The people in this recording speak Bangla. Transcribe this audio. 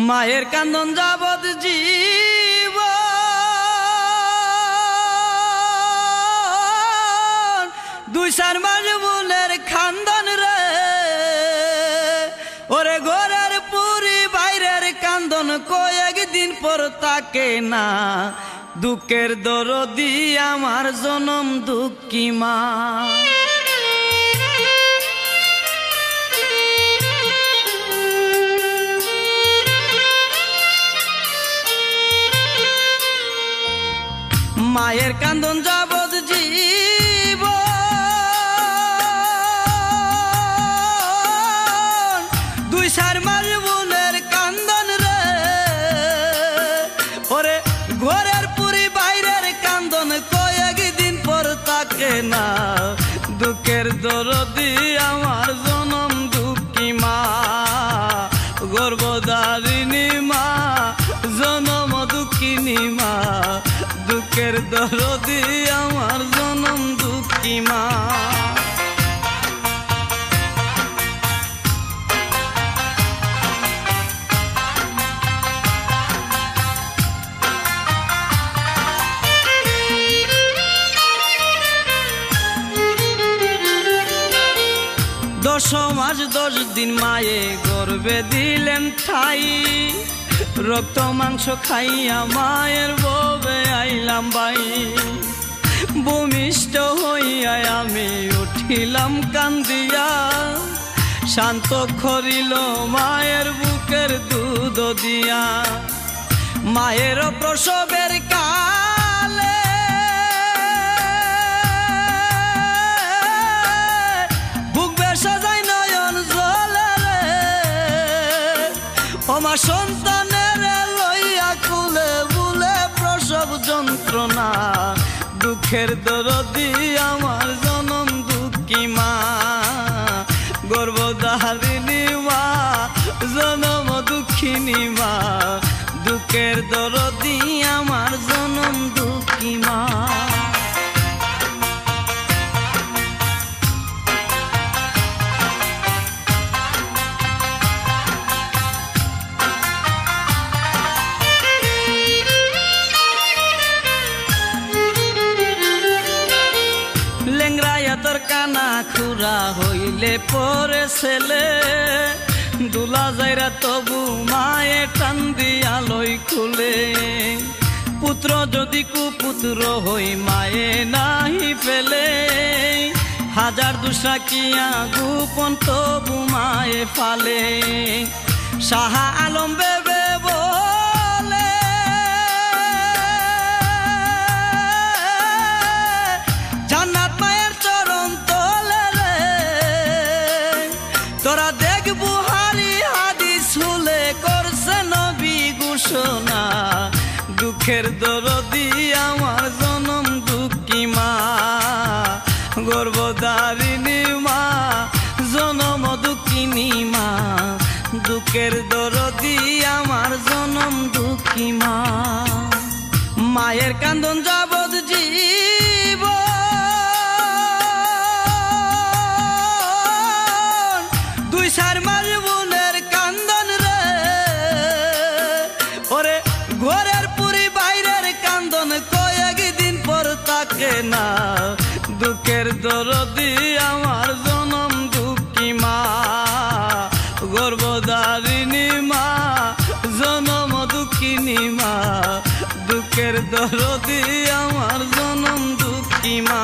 মায়ের কান্দন যাবৎ জীব দুই চার মাস বোনের খান্দন রে ওরে ঘরের পুরি বাইরের কান্দন কয়েকদিন পর তাকে না দুঃখের দরদি আমার জনম দুঃখী মা। মায়ের কান্দন যাবৎ জীব দুই চার মাস বোনের কান্দন রে ওরে ঘরের পুরি বাইরের কান্দন কয়েকদিন পর তাকে না দুঃখের দরদি আমার জনম দুঃখী মা। গর্ভধারিণী মা জনম দুঃখিনী মা দুঃখের দরদি আমার জনম দুঃখী মা। দশ মাস 10 দিন মায়ে গর্ভে দিলেন ঠাই রক্ত মাংস খাইয়া মায়ের ববে আইলাম বাই। ভূমিষ্ঠ হইয়া আমি উঠিলাম কান্দিয়া শান্ত করিল মায়ের বুকের দুধ দিয়া। মায়ের প্রসবের কালে বুক বেশা যায় নয়ন জলে ওমা সন্তানের লইয়া কুলে বুলে প্রসব যন্ত্রণা দুঃখের দরদি আমার জনম দুঃখী মা। গর্ভধারিণী মা জনম দুঃখিনী মা দুঃখের দরদি আমার জনম দুঃখী মা। তোর কানা খুরা হইলে পরে ছেলে দুলা যাইরা তবু মায়ে টান দিয়া লই খুলে। পুত্র যদি কুপুত্র হই মায়ে নাহি ফেলে হাজার দুসা কিয়া গোপন তবু মায়ে ফালে। শাহা আলম বেবে বলে জান্নাত মায়ের চরণ তলে রে তোরা দেখ বুহারি হাদিস হুলে করছে নবী ঘোষণা দুঃখের দরদি আমার জনম দুঃখী মা। গর্ভধারিণী মা জনম দুঃখিনী মা দুঃখের দরদি আমার জনম দুঃখী মা। মায়ের কান্দন যাবৎ জীব দুই চার মাস বোনের কান্দন রে ওরে ঘরের পুরি বাইরের কান্দন কয়েকদিন পর তাকে না দুঃখের দরদি আমার জনম দুঃখী মা। গর্ভধারিণী মা জনম দুঃখিনী মা দুঃখের দরদি আমার জনম দুঃখী মা।